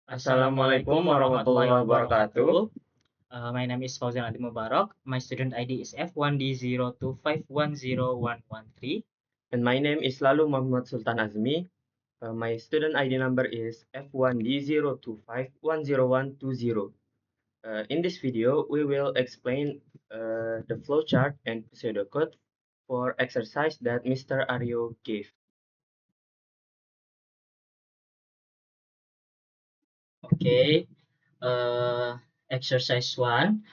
Assalamualaikum warahmatullahi wabarakatuh. My name is Fauzan Adi Mubarak. My student ID is F1D02510113. And my name is Lalu Muhammad Sultan Azmi. My student ID number is F1D02510120. In this video, we will explain the flowchart and pseudocode for exercise that Mr. Aryo gave. Okay. Exercise 1.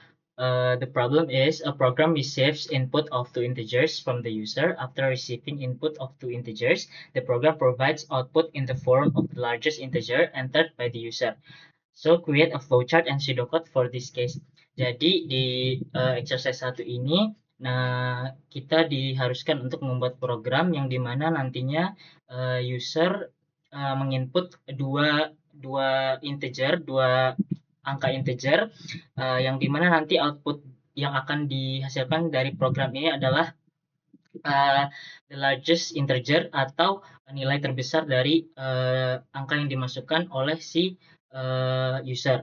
The problem is a program receives input of two integers from the user. After receiving input of two integers, the program provides output in the form of the largest integer entered by the user. So create a flowchart and pseudocode for this case. Jadi di exercise 1 ini, kita diharuskan untuk membuat program yang dimana nantinya user menginput dua angka integer, yang dimana nanti output yang akan dihasilkan dari program ini adalah the largest integer atau nilai terbesar dari angka yang dimasukkan oleh si user.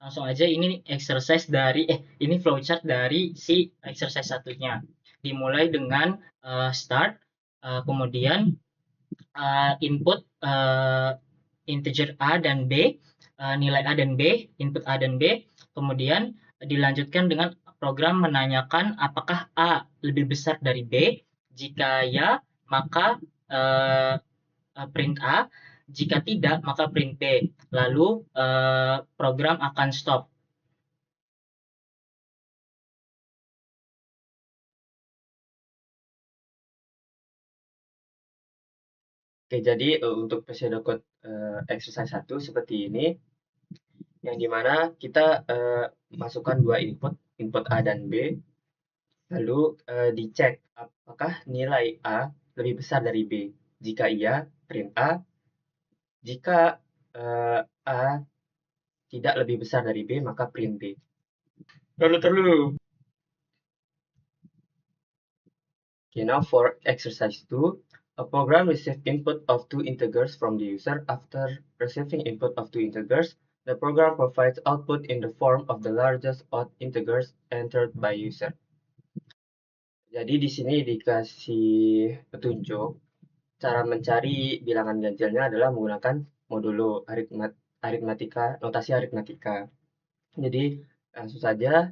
Langsung aja ini ini flowchart dari si exercise satunya. Dimulai dengan start, kemudian input integer A dan B, nilai A dan B, input A dan B, kemudian dilanjutkan dengan program menanyakan apakah A lebih besar dari B. Jika ya, maka print A. Jika tidak, maka print B. Lalu program akan stop. Oke, jadi untuk pseudocode exercise 1 seperti ini, yang dimana kita masukkan dua input A dan B, lalu dicek apakah nilai A lebih besar dari B. Jika iya, print A. Jika A tidak lebih besar dari B, maka print B. Terlalu. Okay, now for exercise 2, a program receives input of two integers from the user. After receiving input of two integers, the program provides output in the form of the largest odd integers entered by user. Jadi di sini dikasih petunjuk cara mencari bilangan ganjilnya adalah menggunakan modulo aritmatika, notasi aritmatika. Jadi langsung saja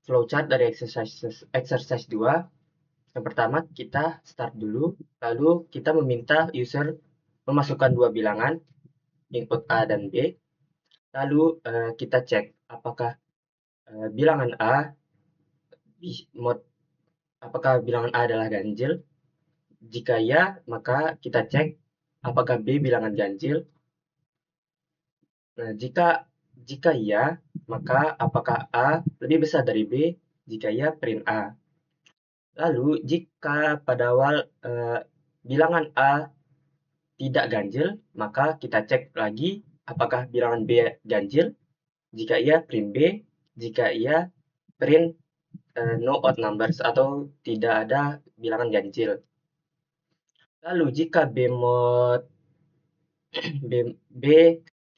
flowchart dari exercise 2. Yang pertama kita start dulu, lalu kita meminta user memasukkan dua bilangan, input A dan B. Lalu kita cek apakah bilangan A adalah ganjil. Jika ya, maka kita cek apakah B bilangan ganjil. Nah, jika iya, maka apakah A lebih besar dari B? Jika iya, print A. Lalu jika pada awal bilangan A tidak ganjil, maka kita cek lagi apakah bilangan B ganjil. Jika iya, print B. Jika iya, print no odd numbers atau tidak ada bilangan ganjil. Lalu jika B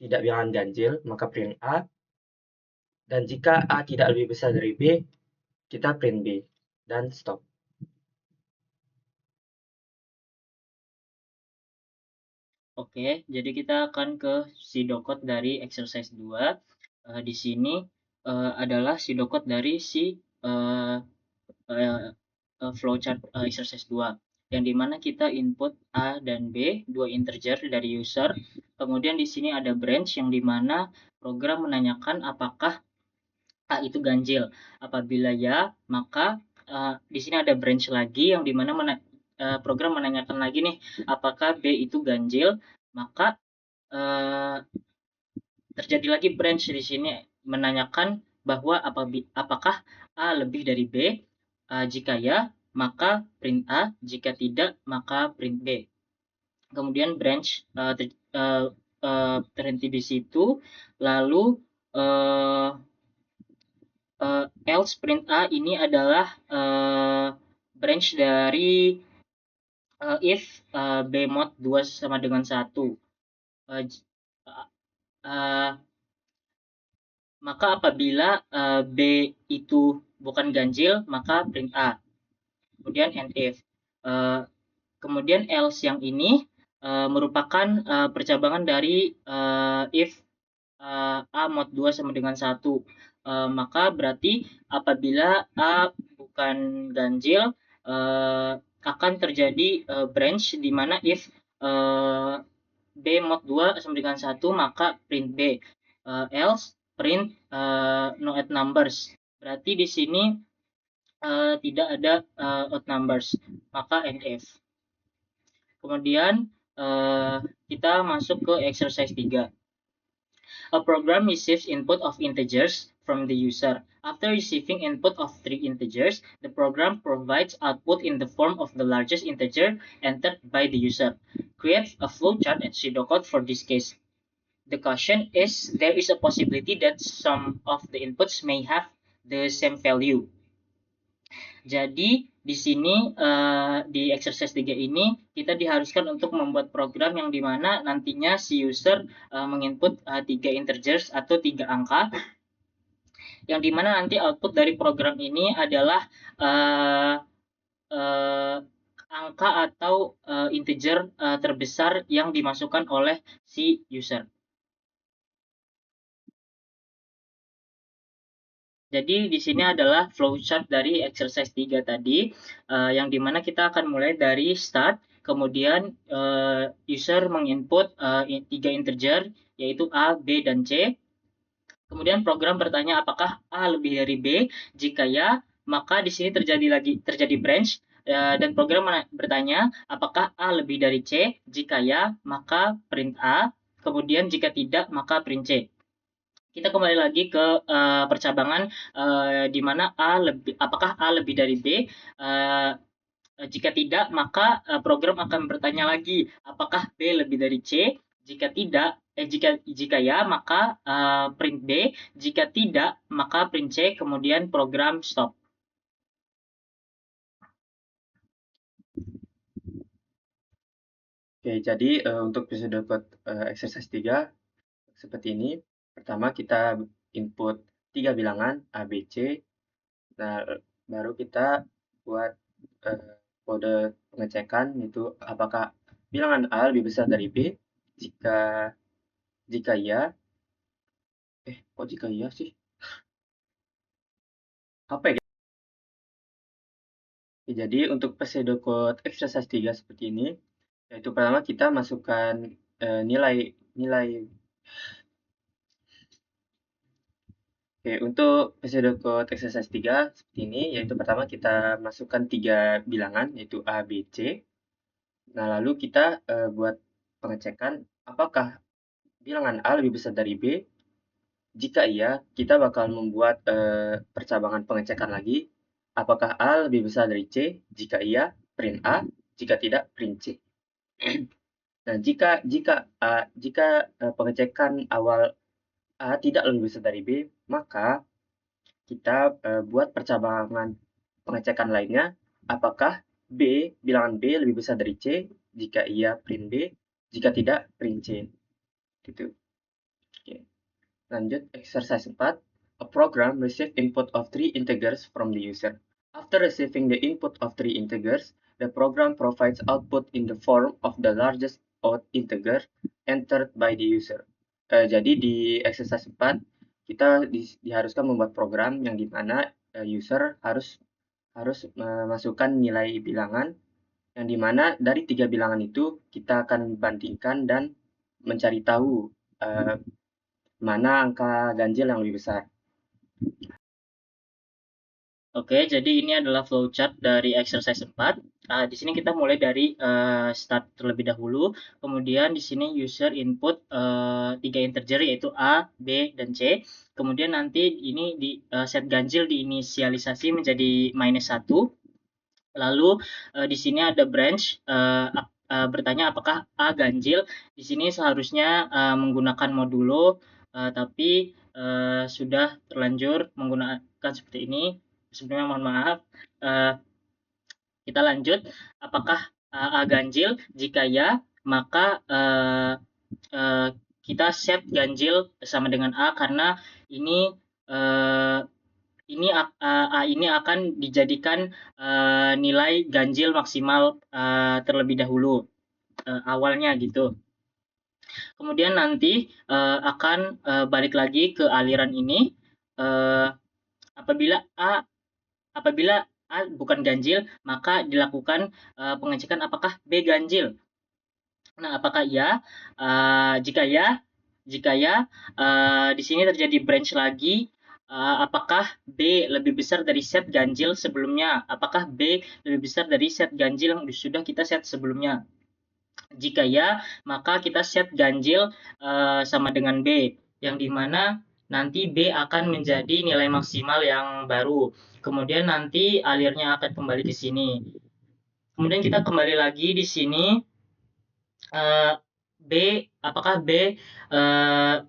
tidak bilangan ganjil, maka print A. Dan jika A tidak lebih besar dari B, kita print B dan stop. Oke, jadi kita akan ke pseudocode dari exercise 2. Di sini adalah pseudocode dari si flowchart exercise 2. Yang dimana kita input A dan B, dua integer dari user. Kemudian di sini ada branch yang dimana program menanyakan apakah A itu ganjil. Apabila ya, maka di sini ada branch lagi yang dimana program menanyakan lagi nih, apakah B itu ganjil, maka terjadi lagi branch di sini menanyakan bahwa apakah A lebih dari B. Jika ya, maka print A. Jika tidak, maka print B. Kemudian branch terhenti di situ. Lalu else print A ini adalah branch dari if B mod 2 sama dengan 1. maka apabila B itu bukan ganjil, maka print A. Kemudian and if. Kemudian else yang ini merupakan percabangan dari if A mod 2 sama dengan 1. Maka berarti apabila A bukan ganjil, akan terjadi branch di mana if B mod 2 sama dengan 1, maka print B. Else print no odd numbers. Berarti di sini tidak ada odd numbers, maka NF. Kemudian kita masuk ke exercise 3. A program receives input of integers from the user. After receiving input of 3 integers, the program provides output in the form of the largest integer entered by the user. Create a flowchart and pseudocode for this case. The question is, there is a possibility that some of the inputs may have the same value. Jadi di sini di exercise 3 ini kita diharuskan untuk membuat program yang dimana nantinya si user menginput 3 integers atau 3 angka, yang dimana nanti output dari program ini adalah angka atau integer terbesar yang dimasukkan oleh si user. Jadi di sini adalah flowchart dari exercise 3 tadi, yang dimana kita akan mulai dari start, kemudian user menginput 3 integer, yaitu A, B, dan C. Kemudian program bertanya apakah A lebih dari B. Jika ya, maka di sini terjadi branch, dan program bertanya apakah A lebih dari C. Jika ya, maka print A. Kemudian jika tidak, maka print C. Kita kembali lagi ke percabangan di mana apakah A lebih dari B. Jika tidak, maka program akan bertanya lagi apakah B lebih dari C. Jika tidak, jika ya, maka print B. Jika tidak, maka print C. Kemudian program stop. Oke, jadi untuk pseudocode exercise 3 seperti ini. Pertama kita input 3 bilangan A, B, C. Nah, baru kita buat kode pengecekan, yaitu apakah bilangan A lebih besar dari B. Jika iya, kok jika iya sih? Apa ya? Jadi untuk pseudocode exercise 3 seperti ini, yaitu pertama kita masukkan nilai. Oke, untuk pseudocode exercise 3 seperti ini, yaitu pertama kita masukkan 3 bilangan, yaitu A, B, C. Nah, lalu kita buat pengecekan apakah bilangan A lebih besar dari B. Jika iya, kita bakal membuat percabangan pengecekan lagi. Apakah A lebih besar dari C? Jika iya, print A. Jika tidak, print C. Nah, jika pengecekan awal A tidak lebih besar dari B, maka kita buat percabangan pengecekan lainnya. Apakah bilangan B lebih besar dari C? Jika iya, print B. Jika tidak, print C. Gitu. Oke. Lanjut, exercise 4. A program receives input of 3 integers from the user. After receiving the input of 3 integers, the program provides output in the form of the largest odd integer entered by the user. Jadi di exercise 4, kita diharuskan membuat program yang dimana user harus memasukkan nilai bilangan, yang dimana dari 3 bilangan itu kita akan bandingkan dan mencari tahu mana angka ganjil yang lebih besar. Oke, jadi ini adalah flowchart dari exercise 4. Di sini kita mulai dari start terlebih dahulu. Kemudian di sini user input 3 integer, yaitu A, B, dan C. Kemudian nanti ini di set ganjil diinisialisasi menjadi -1. Lalu di sini ada branch bertanya apakah A ganjil. Di sini seharusnya menggunakan modulo, tapi sudah terlanjur menggunakan seperti ini. Sebelumnya mohon maaf. Kita lanjut. Apakah A ganjil? Jika ya, maka kita set ganjil sama dengan A karena ini A ini akan dijadikan nilai ganjil maksimal terlebih dahulu awalnya gitu. Kemudian nanti akan balik lagi ke aliran ini apabila A bukan ganjil, maka dilakukan pengecekan apakah B ganjil. Nah, apakah iya? Jika ya, di sini terjadi branch lagi. Apakah B lebih besar dari set ganjil sebelumnya? Apakah B lebih besar dari set ganjil yang sudah kita set sebelumnya? Jika ya, maka kita set ganjil sama dengan B, yang dimana nanti B akan menjadi nilai maksimal yang baru. Kemudian nanti alirnya akan kembali ke sini. Kemudian kita kembali lagi di sini. Apakah B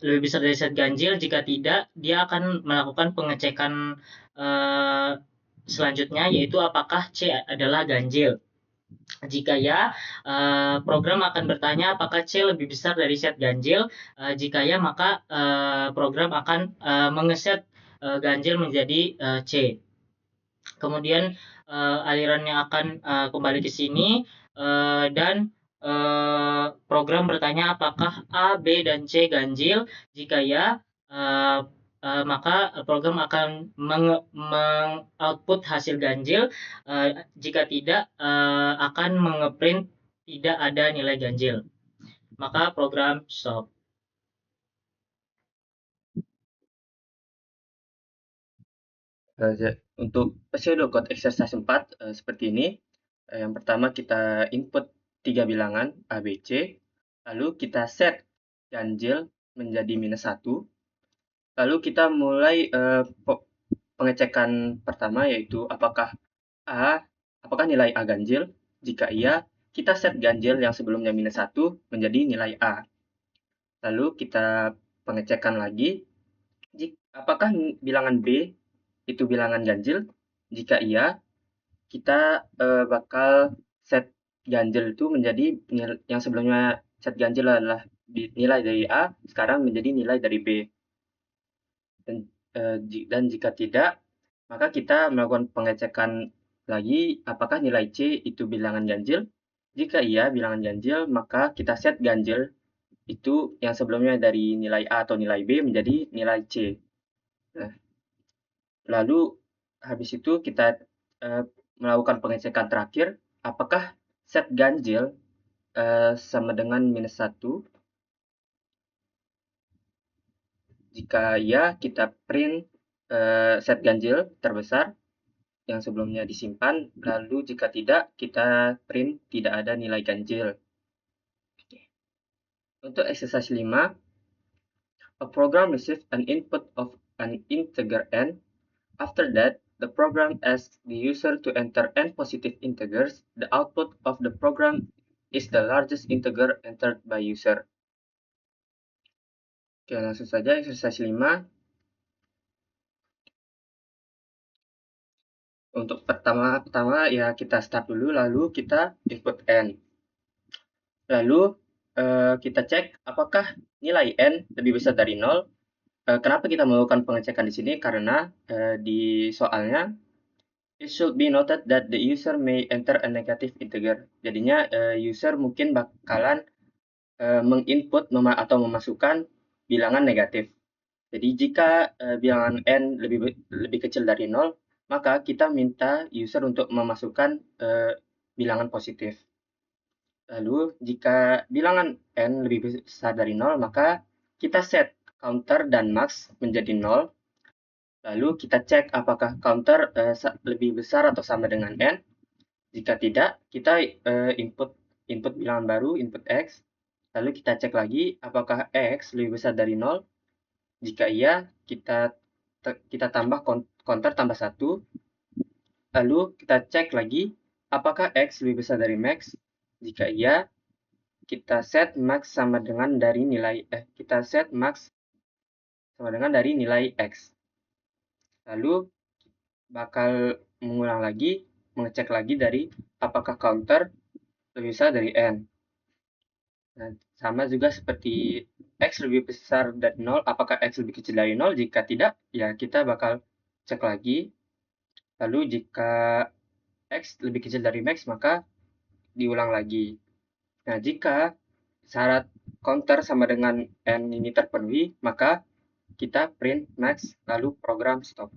lebih besar dari set ganjil? Jika tidak, dia akan melakukan pengecekan selanjutnya, yaitu apakah C adalah ganjil. Jika ya, program akan bertanya apakah C lebih besar dari set ganjil. Jika ya, maka program akan mengeset ganjil menjadi C. Kemudian alirannya akan kembali ke sini dan program bertanya apakah A, B, dan C ganjil. Jika ya, maka program akan meng-output hasil ganjil. Jika tidak, akan mengeprint tidak ada nilai ganjil. Maka program stop. Untuk pseudocode exercise 4 seperti ini. Yang pertama kita input 3 bilangan A, B, C. Lalu kita set ganjil menjadi -1. Lalu kita mulai pengecekan pertama, yaitu apakah nilai A ganjil. Jika iya, kita set ganjil yang sebelumnya -1 menjadi nilai A. Lalu kita pengecekan lagi, apakah bilangan B itu bilangan ganjil. Jika iya, kita bakal set ganjil itu menjadi yang sebelumnya set ganjil adalah nilai dari A, sekarang menjadi nilai dari B. Dan jika tidak, maka kita melakukan pengecekan lagi apakah nilai C itu bilangan ganjil. Jika iya bilangan ganjil, maka kita set ganjil itu yang sebelumnya dari nilai A atau nilai B menjadi nilai C. Nah, lalu habis itu kita melakukan pengecekan terakhir, apakah set ganjil sama dengan -1. Jika ya, kita print set ganjil terbesar yang sebelumnya disimpan, lalu jika tidak, kita print tidak ada nilai ganjil. Untuk exercise 5, a program receives an input of an integer n. After that, the program asks the user to enter n positive integers. The output of the program is the largest integer entered by user. Oke, langsung saja exercise 5. Untuk pertama ya kita start dulu, lalu kita input n. Lalu kita cek apakah nilai n lebih besar dari 0. Kenapa kita melakukan pengecekan di sini? Karena di soalnya it should be noted that the user may enter a negative integer. Jadinya user mungkin bakalan menginput atau memasukkan bilangan negatif. Jadi jika bilangan n lebih kecil dari 0, maka kita minta user untuk memasukkan bilangan positif. Lalu jika bilangan n lebih besar dari 0, maka kita set counter dan max menjadi 0. Lalu kita cek apakah counter lebih besar atau sama dengan n. Jika tidak, kita input bilangan baru, input x. Lalu kita cek lagi apakah x lebih besar dari 0. Jika iya, kita tambah counter tambah 1. Lalu kita cek lagi apakah x lebih besar dari max. Jika iya, kita set max sama dengan dari nilai x. Lalu bakal mengulang lagi, mengecek lagi dari apakah counter lebih besar dari n. Nah, sama juga seperti X lebih besar dari 0, apakah X lebih kecil dari 0? Jika tidak, ya kita bakal cek lagi. Lalu jika X lebih kecil dari max, maka diulang lagi. Nah, jika syarat counter sama dengan N ini terpenuhi, maka kita print max, lalu program stop.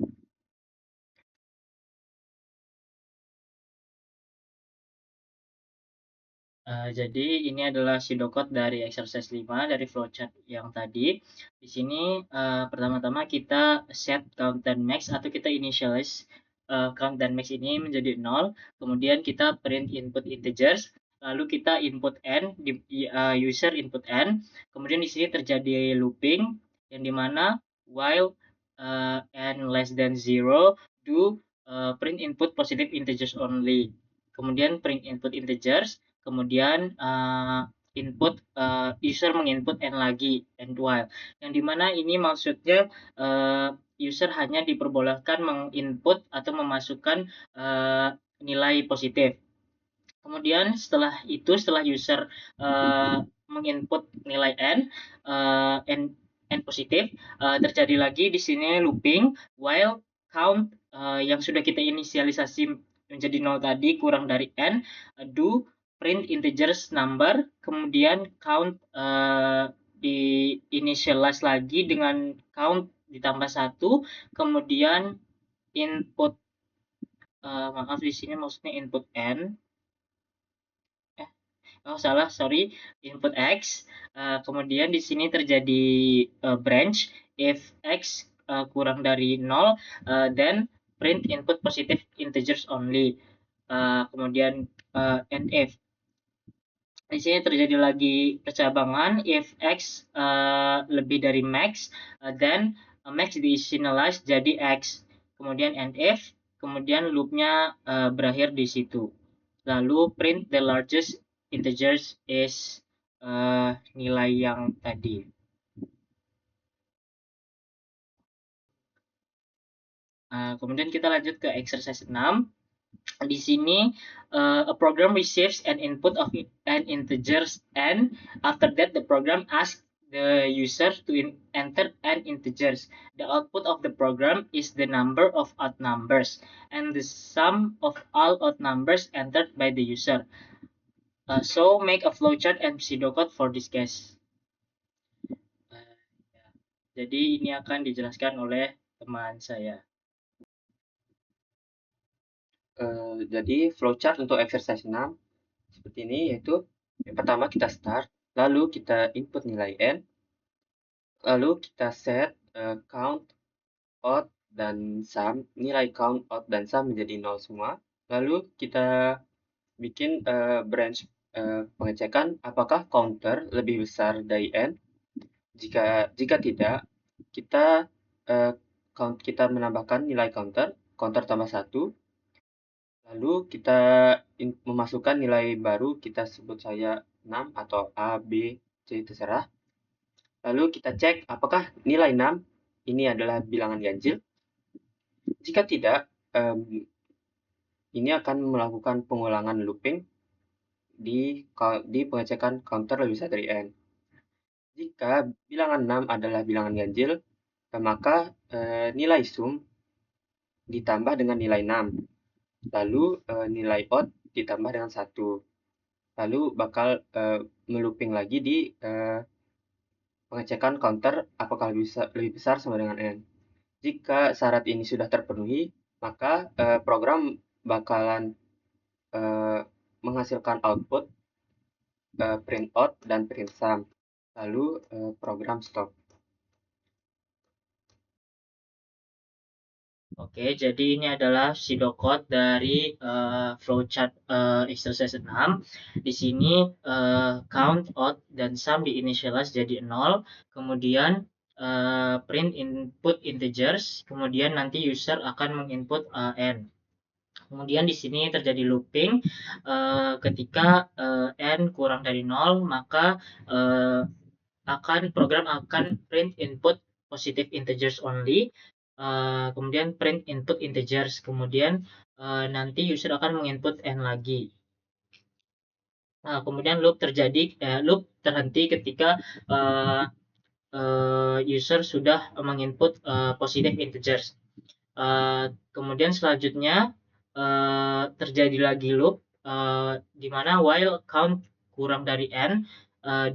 Jadi ini adalah pseudocode dari exercise 5 dari flowchart yang tadi. Di sini pertama-tama kita set count dan max atau kita initialize count dan max ini menjadi 0. Kemudian kita print input integers. Lalu kita input n, user input n. Kemudian di sini terjadi looping yang dimana while n less than 0 do print input positive integers only. Kemudian print input integers. Kemudian input user menginput n lagi n while, yang dimana ini maksudnya user hanya diperbolehkan menginput atau memasukkan nilai positif. Kemudian setelah user menginput nilai n positif, terjadi lagi di sini looping while count yang sudah kita inisialisasi menjadi 0 tadi kurang dari n, do print integers number, kemudian count di initialize lagi dengan count ditambah 1, kemudian input maaf di sini maksudnya input n, salah, sorry, input x, kemudian di sini terjadi branch if x kurang dari 0, then print input positive integers only, kemudian and if di sini terjadi lagi percabangan if x lebih dari max, then max diinitialize jadi x, kemudian and if, kemudian loopnya berakhir di situ. Lalu print the largest integers is nilai yang tadi. Kemudian kita lanjut ke exercise 6. Di sini a program receives an input of an integers n. After that the program asks the user to enter n integers. The output of the program is the number of odd numbers and the sum of all odd numbers entered by the user. So make a flowchart and pseudocode for this case. Jadi ini akan dijelaskan oleh teman saya. Jadi flowchart untuk exercise 6 seperti ini, yaitu yang pertama kita start, lalu kita input nilai n, lalu kita set count, odd, dan sum. Nilai count, odd, dan sum menjadi 0 semua. Lalu kita bikin branch pengecekan apakah counter lebih besar dari n. Jika tidak, kita menambahkan nilai counter tambah 1. Lalu kita memasukkan nilai baru, kita sebut saja 6 atau A, B, C, terserah. Lalu kita cek apakah nilai 6 ini adalah bilangan ganjil. Jika tidak, ini akan melakukan pengulangan looping di pengecekan counter lebih besar dari n. Jika bilangan 6 adalah bilangan ganjil, maka nilai sum ditambah dengan nilai 6. Lalu nilai odd ditambah dengan 1. Lalu bakal melooping lagi di pengecekan counter apakah lebih besar sama dengan n. Jika syarat ini sudah terpenuhi, maka program bakalan menghasilkan output print odd dan print sum. Lalu program stop. Oke, jadi ini adalah pseudocode dari flowchart exercise 6. Di sini count, odd, dan sum diinitialize jadi 0. Kemudian print input integers. Kemudian nanti user akan menginput n. Kemudian di sini terjadi looping ketika n kurang dari 0, maka program akan print input positive integers only. Kemudian print input integers, kemudian nanti user akan menginput n lagi. Kemudian loop terhenti ketika user sudah menginput positive integers. Kemudian selanjutnya terjadi lagi loop di mana while count kurang dari n,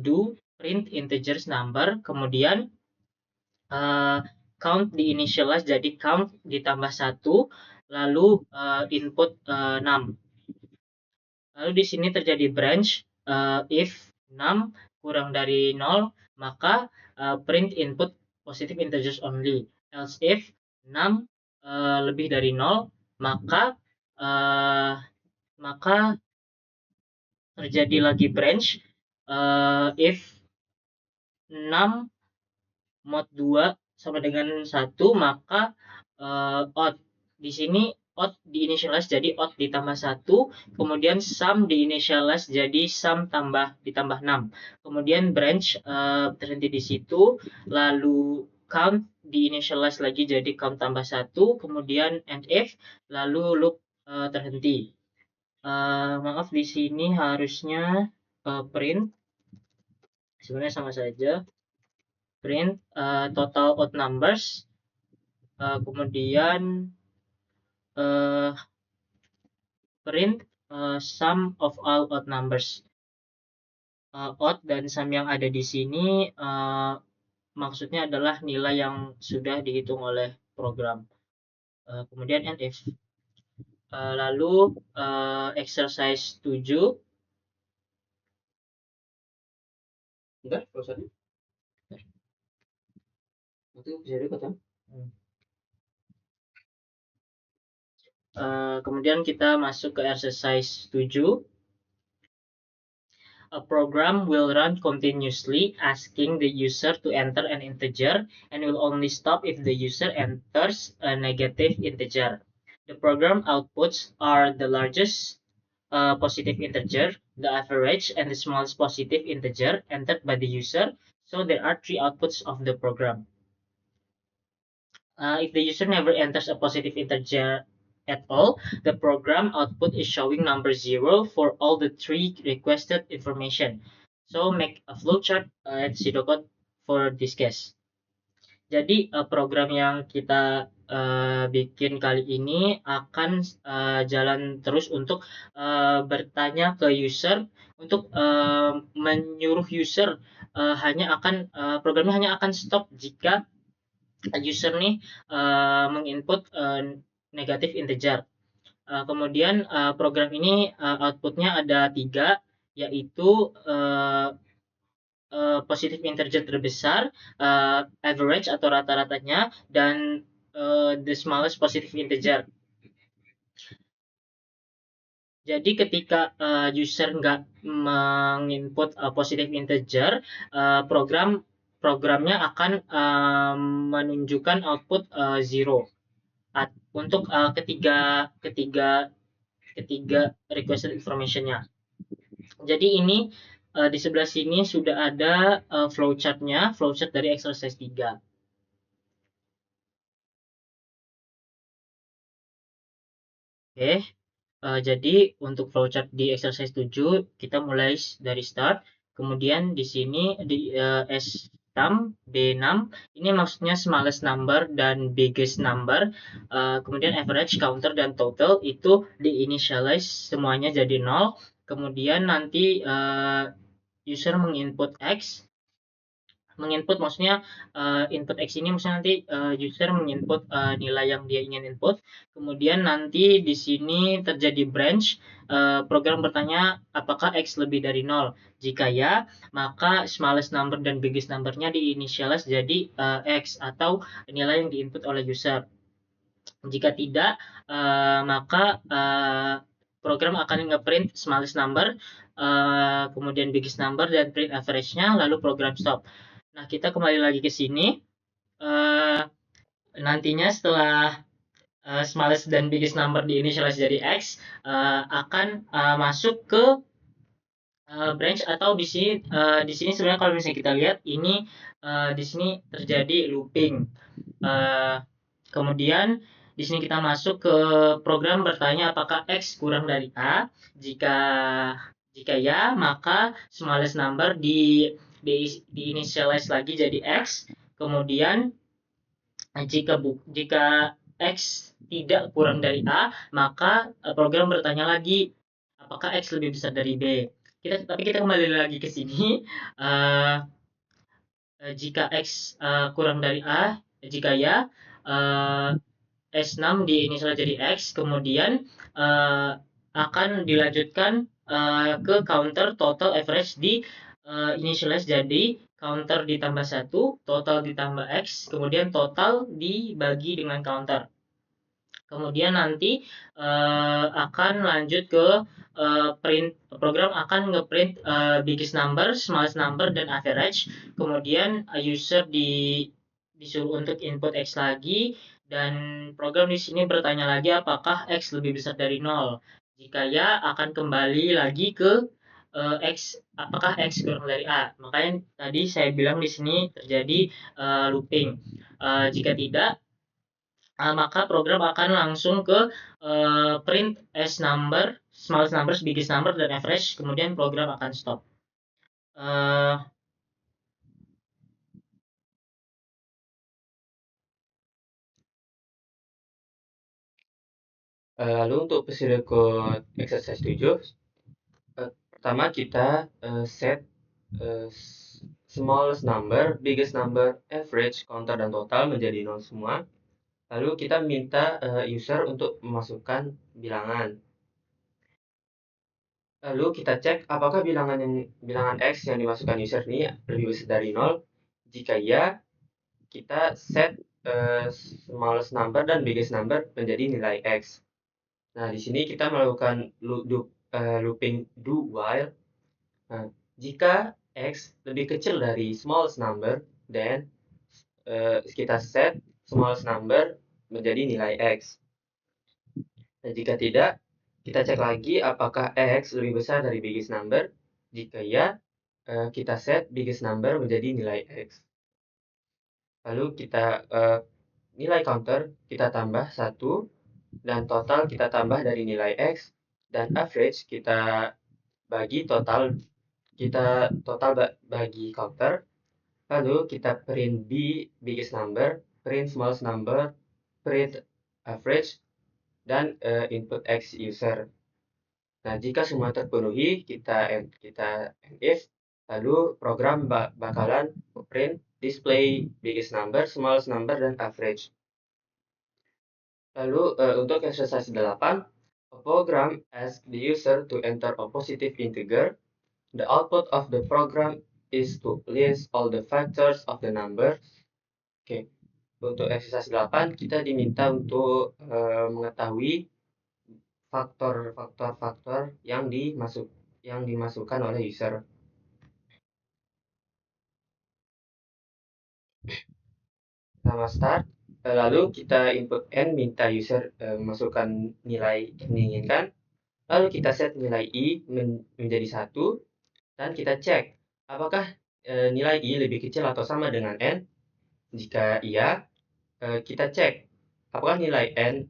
do print integers number, kemudian count diinitialize jadi count ditambah 1, lalu input 6. Lalu di sini terjadi branch, if 6 kurang dari 0, maka print input positive integers only. Else if 6 lebih dari 0, maka terjadi lagi branch, if 6 mod 2 sama dengan 1, maka odd. Di sini odd diinitialize jadi odd ditambah 1, kemudian sum diinitialize jadi sum ditambah 6. Kemudian branch terhenti di situ, lalu count diinitialize lagi jadi count tambah 1, kemudian and if, lalu loop terhenti. Maaf, di sini harusnya print, sebenarnya sama saja, print total odd numbers, kemudian print sum of all odd numbers. Odd dan sum yang ada di sini maksudnya adalah nilai yang sudah dihitung oleh program. Kemudian and if. Lalu exercise 7. Bentar, prosesnya. Itu bisa diikut ya? Kemudian kita masuk ke exercise 7. A program will run continuously asking the user to enter an integer and will only stop if the user enters a negative integer. The program outputs are the largest positive integer, the average, and the smallest positive integer entered by the user. So there are 3 outputs of the program. If the user never enters a positive integer at all, the program output is showing number 0 for all the 3 requested information. So make a flowchart at pseudocode for this case. Jadi program yang kita bikin kali ini akan jalan terus untuk bertanya ke user, untuk menyuruh user programnya hanya akan stop jika user nih menginput negatif integer. Kemudian program ini outputnya ada 3, yaitu positive integer terbesar, average atau rata-ratanya, dan the smallest positive integer. Jadi ketika user nggak menginput positive integer, programnya akan menunjukkan output 0 untuk ketiga requested information-nya. Jadi ini di sebelah sini sudah ada flowchart dari exercise 3. Oke, jadi untuk flowchart di exercise 7 kita mulai dari start. Kemudian di sini di S6, B6 ini maksudnya smallest number dan biggest number. Kemudian average, counter, dan total itu diinitialize semuanya jadi 0. Kemudian nanti user menginput X. Menginput maksudnya input X ini maksudnya nanti user menginput nilai yang dia ingin input. Kemudian nanti di sini terjadi branch, program bertanya apakah X lebih dari 0. Jika ya, maka smallest number dan biggest number-nya diinitialize jadi X atau nilai yang diinput oleh user. Jika tidak, maka program akan nge-print smallest number, kemudian biggest number, dan print average-nya, lalu program stop. Nah, kita kembali lagi ke sini. Nantinya setelah smallest dan biggest number diinitialize jadi X, akan masuk ke branch, atau di sini sebenarnya kalau misalnya kita lihat ini di sini terjadi looping. Kemudian di sini kita masuk ke program bertanya apakah X kurang dari A. Jika Jika ya, maka smallest number di initialize lagi jadi X. Kemudian jika X tidak kurang dari A, maka program bertanya lagi apakah X lebih besar dari B. Tapi kita kembali lagi ke sini. Jika X kurang dari A, jika ya, S6 di inisial jadi X, kemudian akan dilanjutkan ke counter total average di initialize jadi counter ditambah 1, total ditambah X, kemudian total dibagi dengan counter. Kemudian nanti akan lanjut ke program akan ngeprint biggest number, smallest number, dan average. Kemudian user disuruh untuk input X lagi, dan program di sini bertanya lagi apakah X lebih besar dari 0. Jika ya, akan kembali lagi ke X, apakah X kurang dari A. Makanya tadi saya bilang di sini terjadi looping. Jika tidak, maka program akan langsung ke print as number, smallest numbers, biggest number, dan average. Kemudian program akan stop. Lalu untuk pseudocode exercise 7, pertama kita set smallest number, biggest number, average, counter, dan total menjadi 0 semua. Lalu kita minta user untuk memasukkan bilangan. Lalu kita cek apakah bilangan X yang dimasukkan user ini lebih besar dari 0. Jika ya, kita set smallest number dan biggest number menjadi nilai X. Nah, di sini kita melakukan looping do while. Nah, jika X lebih kecil dari smallest number, then kita set smallest number menjadi nilai X. Dan jika tidak, kita cek lagi apakah X lebih besar dari biggest number. Jika ya, kita set biggest number menjadi nilai X. Lalu kita nilai counter kita tambah 1, dan total kita tambah dari nilai X, dan average kita bagi total bagi counter. Lalu kita print B biggest number, print smallest number, print average, dan input X user. Nah, jika semua terpenuhi, kita if, lalu program bakalan print display biggest number, smallest number, dan average. Lalu untuk exercise 8, a program asks the user to enter a positive integer. The output of the program is to list all the factors of the number. Oke, untuk exercise 8 kita diminta untuk mengetahui faktor-faktor yang dimasukkan oleh user. Pertama start, lalu kita input n, minta user memasukkan nilai yang diinginkan. Lalu kita set nilai i menjadi 1, dan kita cek apakah nilai i lebih kecil atau sama dengan n. Jika iya, kita cek apakah nilai n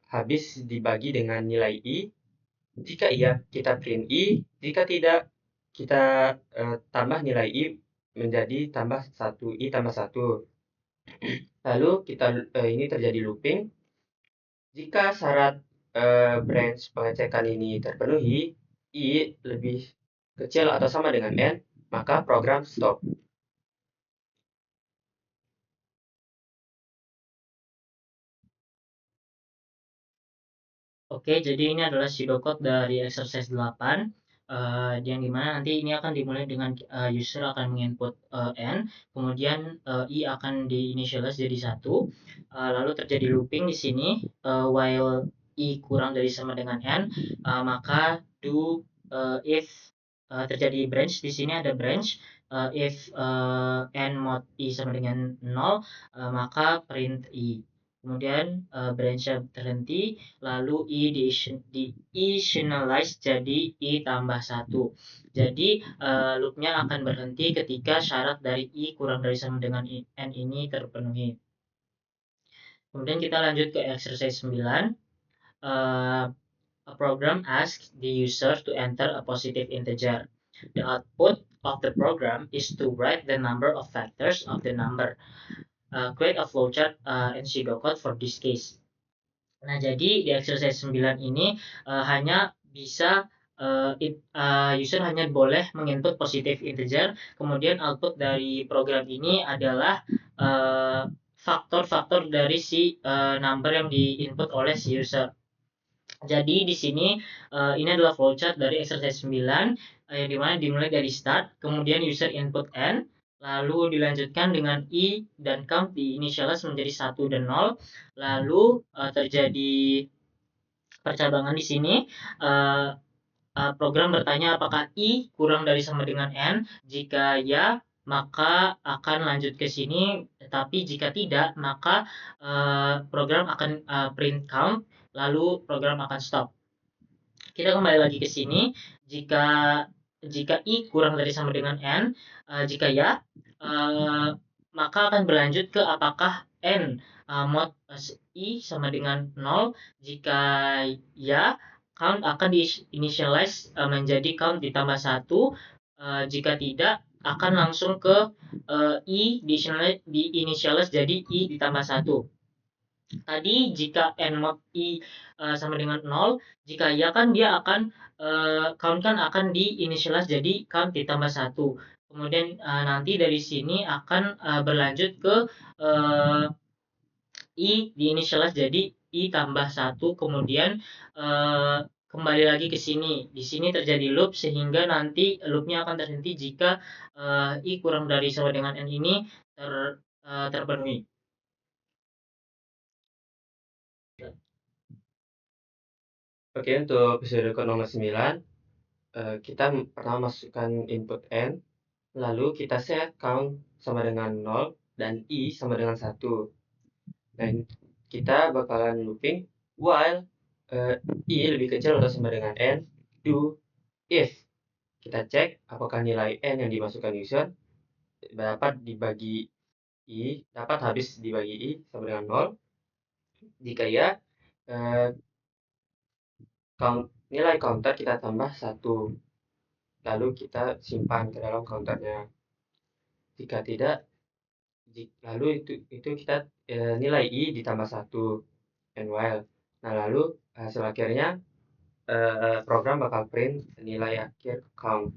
habis dibagi dengan nilai i. Jika iya, kita print i. Jika tidak, kita tambah nilai i menjadi tambah 1, i tambah 1. Lalu ini terjadi looping. Jika syarat branch pengecekan ini terpenuhi, i lebih kecil atau sama dengan n, maka program stop. Oke, jadi ini adalah pseudocode dari exercise 8. Yang dimana nanti ini akan dimulai dengan user akan menginput n, kemudian i akan diinitialize jadi 1, lalu terjadi looping di sini while i kurang dari sama dengan n, maka do if terjadi branch. Di sini ada branch, if n mod i sama dengan 0, maka print i. Kemudian branch-nya terhenti, lalu i di-initialize jadi i tambah 1. Jadi loopnya akan berhenti ketika syarat dari i kurang dari sama dengan n ini terpenuhi. Kemudian kita lanjut ke exercise 9. a program asks the user to enter a positive integer. The output of the program is to write the number of factors of the number. Create a flowchart and pseudocode for this case. Nah, jadi di exercise 9 ini hanya bisa user hanya boleh menginput positive integer, kemudian output dari program ini adalah faktor-faktor dari si number yang diinput oleh si user. Jadi di sini ini adalah flowchart dari exercise 9 yang dimana dimulai dari start, kemudian user input n, lalu dilanjutkan dengan i dan count di initialize menjadi 1 dan 0, lalu terjadi percabangan di sini. Program bertanya apakah i kurang dari sama dengan n. Jika ya, maka akan lanjut ke sini, tetapi jika tidak, maka program akan print count, lalu program akan stop. Kita kembali lagi ke sini. Jika i kurang dari sama dengan n, jika ya, maka akan berlanjut ke apakah n mod i sama dengan 0. Jika ya, count akan di-initialize menjadi count ditambah 1. Jika tidak, akan langsung ke i di-initialize jadi i ditambah 1. Tadi jika n mod i sama dengan 0, jika ya kan dia akan count kan akan di-initialize jadi count ditambah 1. Kemudian nanti dari sini akan berlanjut ke i di-initialize jadi i tambah 1, kemudian kembali lagi ke sini. Di sini terjadi loop sehingga nanti loopnya akan terhenti jika i kurang dari sama dengan n ini terpenuhi. Oke, untuk episode ke nomor 9, kita pertama masukkan input n, lalu kita set count sama dengan 0 dan i sama dengan 1. Dan kita bakalan looping while i lebih kecil atau sama dengan n, do if. Kita cek apakah nilai n yang dimasukkan user dapat habis dibagi i sama dengan 0. Jika ya, nilai counter kita tambah 1, lalu kita simpan ke dalam counternya. Jika tidak, lalu itu kita nilai i ditambah 1 and while. Nah, lalu hasil akhirnya program bakal print nilai akhir count.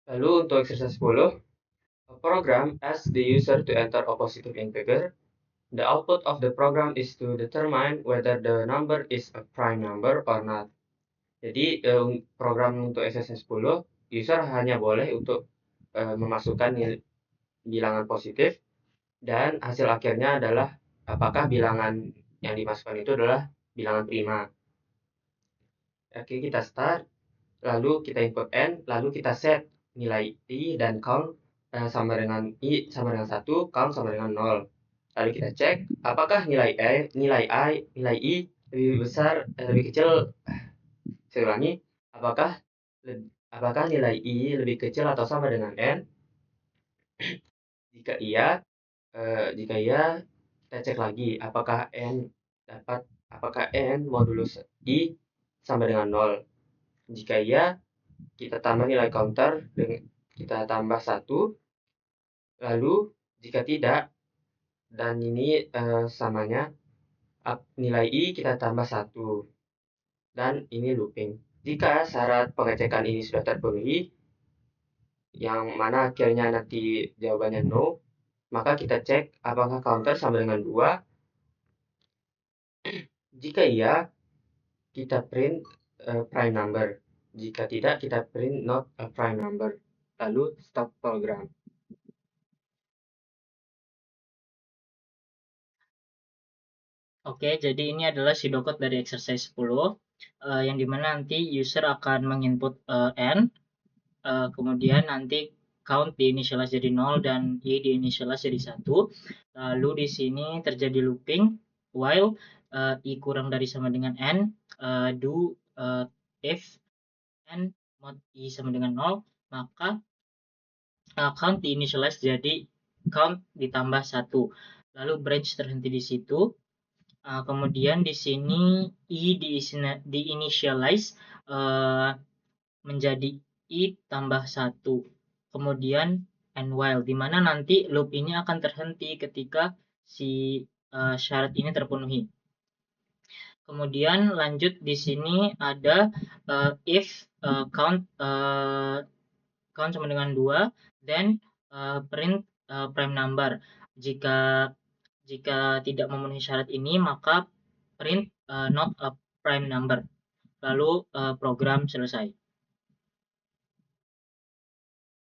Lalu untuk exercise 10, a program asks the user to enter a positive integer. The output of the program is to determine whether the number is a prime number or not. Jadi program untuk exercise 10, user hanya boleh untuk memasukkan bilangan positif dan hasil akhirnya adalah apakah bilangan yang dimasukkan itu adalah bilangan prima. Oke, kita start, lalu kita input n, lalu kita set nilai i dan count sama dengan i sama dengan 1, count sama dengan 0. Lalu kita cek apakah nilai i lebih besar, lebih kecil. Saya ulangi, apakah nilai i lebih kecil atau sama dengan n? Jika iya, kita cek lagi apakah n modulus i sama dengan 0. Jika iya, kita tambah nilai counter dengan kita tambah 1. Lalu jika tidak, dan ini samanya nilai i kita tambah 1, dan ini looping. Jika syarat pengecekan ini sudah terpenuhi, yang mana akhirnya nanti jawabannya no, maka kita cek apakah counter sama dengan 2. Jika iya, kita print prime number. Jika tidak, kita print not a prime number. Lalu stop program. Oke, jadi ini adalah pseudocode dari exercise 10, yang dimana nanti user akan menginput n, kemudian nanti count di-initialize jadi 0 dan i di-initialize jadi 1. Lalu di sini terjadi looping while i kurang dari sama dengan n, do if n mod i sama dengan 0, maka count di-initialize jadi count ditambah 1. Lalu branch terhenti di situ. Kemudian di sini i di-initialize menjadi i tambah 1. Kemudian and while, di mana nanti loop ini akan terhenti ketika si syarat ini terpenuhi. Kemudian lanjut di sini ada if count sama dengan 2, then print prime number. Jika tidak memenuhi syarat ini, maka print not a prime number. Lalu program selesai.